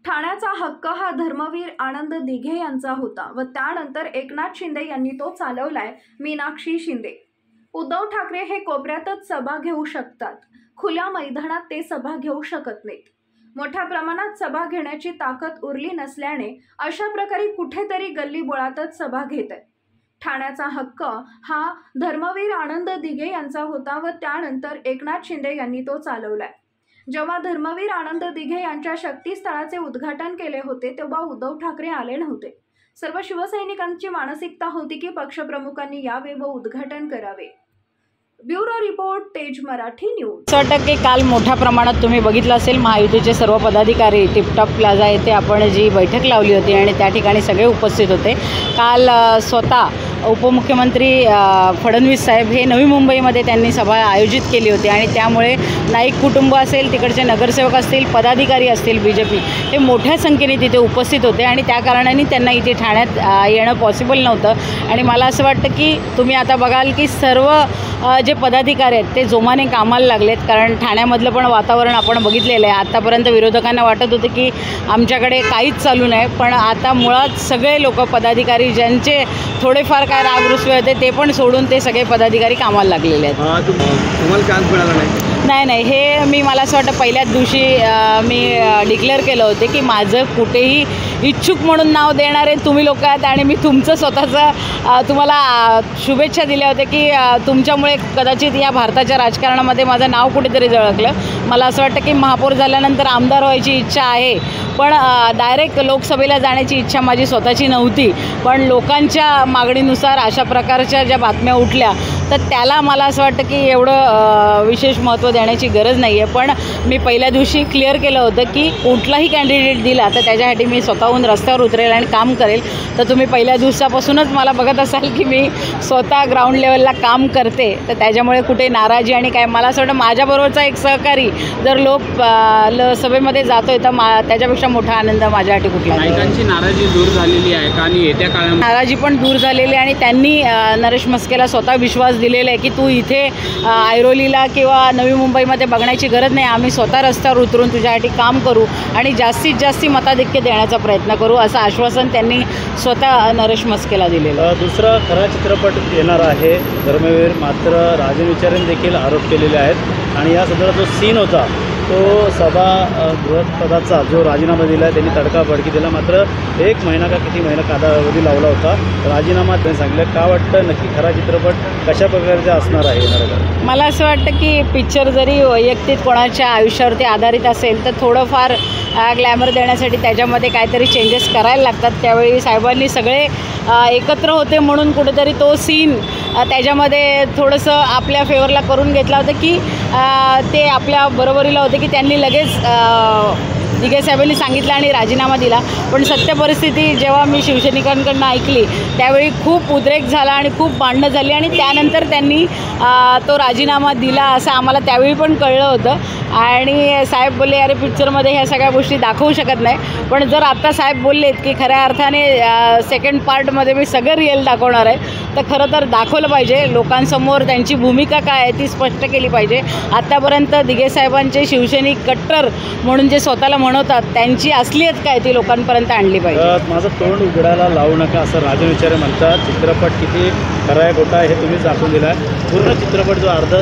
ठाण्याचा हक्क हा धर्मवीर आनंद दिघे यांचा होता व त्यानंतर एकनाथ शिंदे यांनी तो चालवलाय मीनाक्षी शिंदे। उद्धव ठाकरे हे कोपऱ्यातच सभा घेऊ शकतात, खुल्या मैदानात ते सभा घेऊ शकत नाहीत। मोठ्या प्रमाणात सभा घेण्याची ताकद उरली नसल्याने अशा प्रकारे कुठेतरी गल्लीबोळातच सभा घेत आहेत। ठाण्याचा हक्क हा धर्मवीर आनंद दिघे यांचा होता व त्यानंतर एकनाथ शिंदे यांनी तो चालवलाय। जेव्हा धर्मवीर आनंद दिघे यांच्या शक्तीस्थळाचे उद्घाटन केले होते तेव्हा उद्धव ठाकरे आले नव्हते। सर्व शिवसैनिकांची मानसिकता होती की पक्षप्रमुखांनी यावे व उद्घाटन करावे। ब्युरो रिपोर्ट, तेज मराठी न्यूज। 100% काल मोठ्या प्रमाणात तुम्ही बघितलं असेल, महायुतीचे सर्व पदाधिकारी टिपटॉप प्लाझा येथे आपण जी बैठक लावली होती आणि त्या ठिकाणी सगळे उपस्थित होते। काल स्वतः उपमुख्यमंत्री फडणवीस साहेब हे नवी मुंबईमध्ये त्यांनी सभा आयोजित केली होती आणि त्यामुळे नाईक कुटुंब असेल, तिकडचे नगरसेवक असतील, पदाधिकारी असतील, बीजेपी हे मोठ्या संख्येने तिथे उपस्थित होते आणि त्या कारणाने त्यांना इथे ठाण्यात येणं पॉसिबल नव्हतं। आणि मला असं वाटतं की तुम्ही आता बघाल की सर्व जे पदाधिकारी आहेत ते जोमाने कामाला लागलेत, कारण ठाण्यामधलं पण वातावरण आपण बघितलेलं आहे। आतापर्यंत विरोधकांना वाटत होते की आमच्याकडे काहीच चालू नाही, पण आता मुळात सगळे लोक पदाधिकारी ज्यांचे थोडेफार काय रागरुसवे होते ते पण सोडून ते सगळे पदाधिकारी कामाला लागलेले आहेत। तुम्हाला चान्स मिळाला नाही, हे मला असं वाटतं पहिल्याच दिवशी मी डिक्लेअर केलं होते की माझं कुठेही इच्छुक म्हणून नाव देणारे तुम्ही लोक आहेत आणि मी तुमचं स्वतःचं तुम्हाला शुभेच्छा दिल्या होत्या की तुमच्यामुळे कदाचित या भारताच्या राजकारणामध्ये माझं नाव कुठेतरी झळकलं। मला असं वाटतं की महापौर झाल्यानंतर आमदार व्हायची इच्छा आहे, पण डायरेक्ट लोकसभेला जाण्याची इच्छा माझी स्वतःची नव्हती। पण लोकांच्या मागणीनुसार अशा प्रकारच्या ज्या बातम्या उठल्या तर त्याला मला असं वाटतं की एवढं विशेष महत्त्व देण्याची गरज नाही आहे। पण मी पहिल्या दिवशी क्लिअर केलं होतं की कुठलाही कॅन्डिडेट दिला तर त्याच्यासाठी मी स्वतःहून रस्त्यावर उतरेल आणि काम करेल। तर तुम्ही पहिल्या दिवसापासूनच मला बघत असाल की मी स्वतः ग्राउंड लेवलला काम करते, तर त्याच्यामुळे कुठे नाराजी आणि काय, मला असं वाटतं माझ्याबरोबरचा एक सहकारी जर सभेमध्ये जातोय तर त्याच्यापेक्षा मोठा आनंद माझ्यासाठी कुठला नाही। नायकांची नाराजी दूर झालेली आहे का? आणि येत्या काळात नाराजी पण दूर झालेली आणि त्यांनी नरेश म्हस्केला स्वतः विश्वास दिलेला आहे की तू इथे ऐरोलीला किंवा नवी मुंबईमध्ये बघण्याची गरज नाही, आम्ही स्वतः रस्त्यावर उतरून तुझ्यासाठी काम करू आणि जास्तीत जास्त मताधिक्य देण्याचा प्रयत्न करू, असं आश्वासन त्यांनी स्वतः नरेश म्हस्केला दिलेलं। दुसरा खरा चित्रपट येणार आहे धर्मवीर, मात्र राजन विचारेंनी देखील आरोप केलेले आहेत आणि या सदरा जो सीन होता तो गृहपदाचा जो राजीनामा दिला आहे त्यांनी तडकाफडकी दिला, मात्र 1 महिना का किती महिना कालावधी लावला होता राजीनामा त्यांनी सांगितलं। का वाटतं नक्की खरा चित्रपट कशा प्रकारचा असणार आहे येणार? मला असं वाटतं की पिक्चर जरी वैयक्तिक कोणाच्या आयुष्यावरती आधारित असेल तर थोडंफार ग्लॅमर देण्यासाठी त्याच्यामध्ये काहीतरी चेंजेस करायला लागतात। त्यावेळी साहेबांनी सगळे एकत्र होते म्हणून कुठेतरी तो सीन त्याच्यामध्ये थोडंसं आपल्या फेवरला करून घेतला होता की ते आपल्या बरोबरीला होते की त्यांनी लगेच दिघे साहेबांनी सांगितलं आणि राजीनामा दिला। पण सत्य परिस्थिती जेव्हा मी शिवसैनिकांकडून ऐकली त्यावेळी खूप उद्रेक झाला आणि खूप भांडणं झाली आणि त्यानंतर त्यांनी तो राजीनामा दिला असं आम्हाला त्यावेळी पण कळलं होतं। आणि साहेब बोलले अरे पिक्चरमध्ये ह्या सगळ्या गोष्टी दाखवू शकत नाही, पण जर आता साहेब बोललेत की खऱ्या अर्थाने सेकंड पार्टमध्ये मी सगळं रिअल दाखवणार आहे तर खरं तर दाखवलं पाहिजे। लोकांसमोर त्यांची भूमिका काय आहे ती स्पष्ट केली पाहिजे। आत्तापर्यंत दिघे साहेबांचे शिवसैनिक कट्टर म्हणून जे स्वतःला म्हणवतात त्यांची असलियत काय ती लोकांपर्यंत आणली पाहिजे। माझं तोंड उघडायला लावू नका असं राजन विचारे म्हणतात। चित्रपट किती खरा आहे खोटा आहे हे तुम्हीच दाखवून दिला आहे। पूर्ण चित्रपट जो अर्ध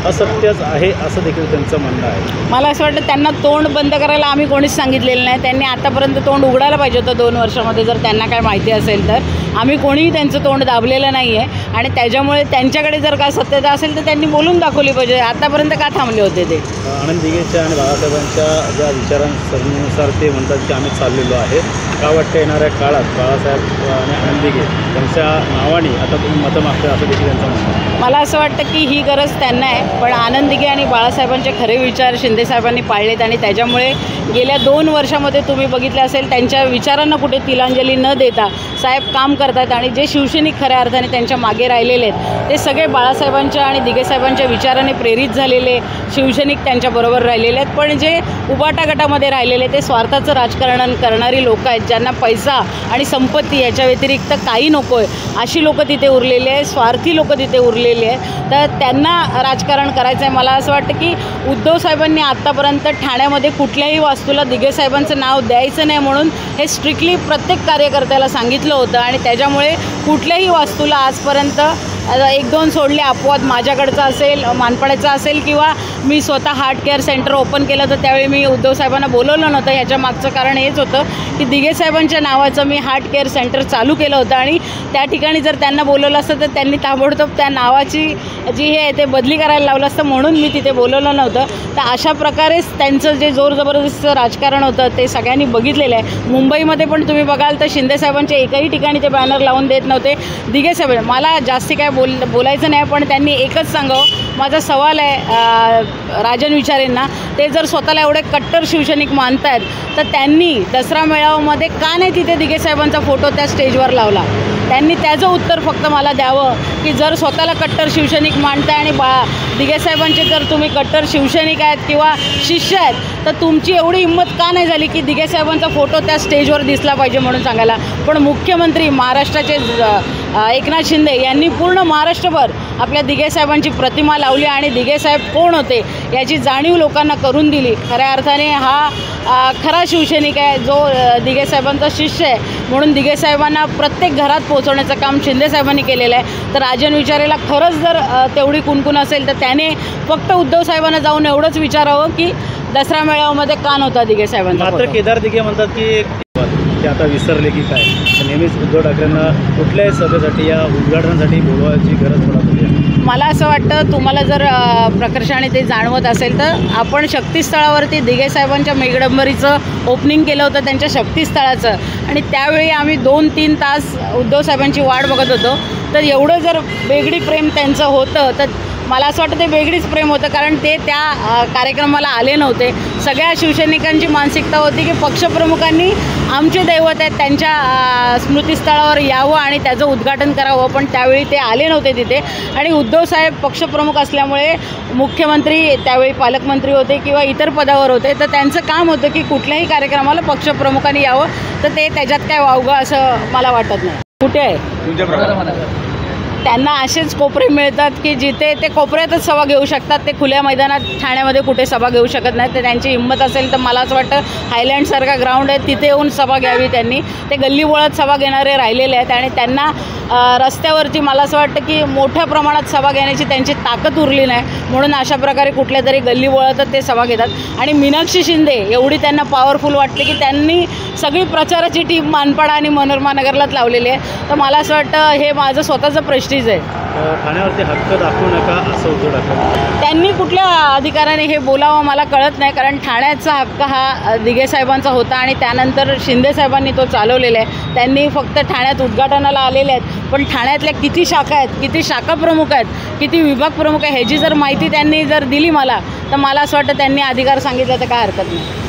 असत्यच आहे असं देखील त्यांचं म्हणणं आहे। मला असं वाटतं त्यांना तोंड बंद करायला आम्ही कोणीच सांगितलेलं नाही, त्यांनी आतापर्यंत तोंड उघडायला पाहिजे होतं 2 वर्षामध्ये जर त्यांना काय माहिती असेल तर। आम्ही कोणीही त्यांचं तोंड दाबलेलं नाही आहे आणि त्याच्यामुळे त्यांच्याकडे जर काय सत्यता असेल तर त्यांनी बोलून दाखवली पाहिजे। आतापर्यंत का थांबले होते ते? आनंद दिघेच्या आणि बाळासाहेबांच्या ज्या विचारांनुसार ते म्हणतात की आम्ही चाललेलो आहे। का वाटतं येणाऱ्या काळात बाळासाहेब आणि आनंद दिघे त्यांच्या नावाने आता तुम्ही मतं मागता असं देखील त्यांचं म्हणणं आहे? मला असं वाटतं की ही गरज त्यांना आहे, पण आनंद दिघे आणि बाळासाहेबांचे खरे विचार शिंदे साहेबांनी पाळलेत आणि त्याच्यामुळे गेल्या 2 वर्षामध्ये तुम्ही बघितलं असेल त्यांच्या विचारांना कुठे तिलांजली न देता साहेब काम करतात आणि जे शिवसैनिक खऱ्या अर्थाने त्यांच्या मागे राहिलेले आहेत ते सगळे बाळासाहेबांच्या आणि दिघे साहेबांच्या विचाराने प्रेरित झालेले शिवसैनिक त्यांच्याबरोबर राहिलेले आहेत। पण जे उबाटा गटामध्ये राहिलेले ते स्वार्थाचं राजकारण करणारी लोक आहेत, ज्यांना पैसा आणि संपत्ती याच्या व्यतिरिक्त काही नको आहे, अशी लोकं तिथे उरलेली आहे, स्वार्थी लोकं तिथे उरलेली आहे. तर त्यांना राजकारण करायचं आहे. मला असं वाटतं की उद्धव साहेबांनी आत्तापर्यंत ठाण्यामध्ये कुठल्याही वास्तूला दिघे साहेबांचं नाव द्यायचं नाही म्हणून हे स्ट्रिक्टली प्रत्येक कार्यकर्त्याला सांगितलं होतं आणि त्याच्यामुळे कुठल्याही वास्तूला आजपर्यंत 1-2 सोडले अपवाद, माझ्याकडचं असेल, मानपाड्याचं असेल किंवा मी स्वतः हार्ट केअर सेंटर ओपन केलं तर त्यावेळी मी उद्धव साहेबांना बोलवलं नव्हतं. ह्याच्या मागचं कारण हेच होतं की दिघे साहेबांच्या नावाचं मी हार्ट केअर सेंटर चालू केलं होतं आणि त्या ठिकाणी जर त्यांना बोलवलं असतं तर त्यांनी ताबडतोब त्या नावाची जी हे आहे ते बदली करायला लावलं असतं म्हणून मी तिथे बोलवलं नव्हतं. तर अशा प्रकारेच त्यांचं जे जोर जबरदस्तीचं राजकारण होतं ते सगळ्यांनी बघितलेलं आहे. मुंबईमध्ये पण तुम्ही बघाल तर शिंदे साहेबांच्या एकही ठिकाणी ते बॅनर लावून देत नव्हते. दिघे साहेब, मला जास्ती काय बोलायचं नाही, पण त्यांनी एकच सांगावं. माझा सवाल आहे राजन विचारेंना, ते जर स्वतःला एवढे कट्टर शिवसैनिक मानत आहेत तर त्यांनी दसरा मेळाव्यामध्ये का नाही तिथे दिघे साहेबांचा फोटो त्या स्टेजवर लावला? त्यांनी त्याचं उत्तर फक्त मला द्यावं की जर स्वतःला कट्टर शिवसैनिक मानताय आणि दिघे साहेबांचे जर तुम्ही कट्टर शिवसैनिक आहेत किंवा शिष्य आहेत तर तुमची एवढी हिंमत का नाही झाली की दिघे साहेबांचा फोटो त्या स्टेजवर दिसला पाहिजे म्हणून सांगायला? पण मुख्यमंत्री महाराष्ट्राचे एकनाथ शिंदे यांनी पूर्ण महाराष्ट्रभर आपल्या दिघे साहेबांची प्रतिमा लावली आणि दिघे साहेब कोण होते याची जाणीव लोकांना करून दिली. खऱ्या अर्थाने हा खरा शिवसैनिक आहे जो दिघे साहेबांचा शिष्य आहे. म्हणून दिघे साहेबांना प्रत्येक घरात पोहोचवण्याचं काम शिंदे साहेबांनी केलेलं आहे. तर राजन विचारेला खरंच जर तेवढी कुणकुण असेल तर त्याने फक्त उद्धव साहेबांना जाऊन एवढंच विचारावं की दसरा मेळाव्यामध्ये का नव्हता दिघे साहेबांचा मात्र फोटो? केदार दिघे म्हणतात की ते आता विसरले की काय, नेहमीच उद्धव ठाकरेंना कुठल्याही सभेसाठी या उद्घाटनासाठी बोलवायची गरज पडत होती. मला असं वाटतं तुम्हाला जर प्रकर्षाने ते जाणवत असेल तर आपण शक्तिस्थळावरती दिघे साहेबांच्या मेघडंबरीचं ओपनिंग केलं होतं त्यांच्या शक्तिस्थळाचं आणि त्यावेळी आम्ही 2-3 तास उद्धव साहेबांची वाट बघत होतो. तर एवढं जर वेगळी प्रेम त्यांचं होतं तर मला असं वाटतं ते वेगळीच प्रेम होतं कारण ते त्या कार्यक्रमाला आले नव्हते. सगळ्या शिवसैनिकांची मानसिकता होती की पक्षप्रमुखांनी आमचे दैवत आहेत त्यांच्या स्मृतिस्थळावर यावं आणि त्याचं उद्घाटन करावं, पण त्यावेळी ते आले नव्हते तिथे. आणि उद्धव साहेब पक्षप्रमुख असल्यामुळे मुख्यमंत्री त्यावेळी पालकमंत्री होते किंवा इतर पदावर होते तर त्यांचं काम होतं की कुठल्याही कार्यक्रमाला पक्षप्रमुखांनी यावं. तर ते त्याच्यात काय वावगं असं मला वाटत नाही. कुठे आहे तुमच्या प्रभागात त्यांना असेच कोपरे मिळतात की जिथे ते कोपऱ्यातच सभा घेऊ शकतात. ते खुल्या मैदानात ठाण्यामध्ये कुठे सभा घेऊ शकत नाहीत. तर त्यांची हिंमत असेल तर मला असं वाटतं हायलँडसारखा ग्राउंड आहे तिथे येऊन सभा घ्यावी त्यांनी. ते गल्लीबोळात सभा घेणारे राहिलेले आहेत आणि त्यांना रस्त्यावरती मला असं वाटतं की मोठ्या प्रमाणात सभा घेण्याची त्यांची ताकद उरली नाही म्हणून अशा प्रकारे कुठल्या तरी गल्लीबोळातच ते सभा घेतात. आणि मीनाक्षी शिंदे एवढी त्यांना पॉवरफुल वाटते की त्यांनी सगळी प्रचाराची टीम मानपाडा आणि मनोरमा नगरलाच लावलेली आहे. तर मला असं वाटतं हे माझं स्वतःचं प्रेस्टीज आहे. ठाण्यावरती हक्क दाखवू नका असं उद्धव ठाकरे त्यांनी कुठल्या अधिकाराने हे बोलावं मला कळत नाही कारण ठाण्याचा हक्क हा दिघे साहेबांचा होता आणि त्यानंतर शिंदे साहेबांनी तो चालवलेला आहे. त्यांनी फक्त ठाण्यात उद्घाटनाला आलेले आहेत पण ठाण्यातल्या किती शाखा आहेत, किती शाखा प्रमुख आहेत, किती विभाग प्रमुख आहे ह्याची जर माहिती त्यांनी जर दिली मला तर मला असं वाटतं त्यांनी अधिकार सांगितलं तर काय हरकत नाही.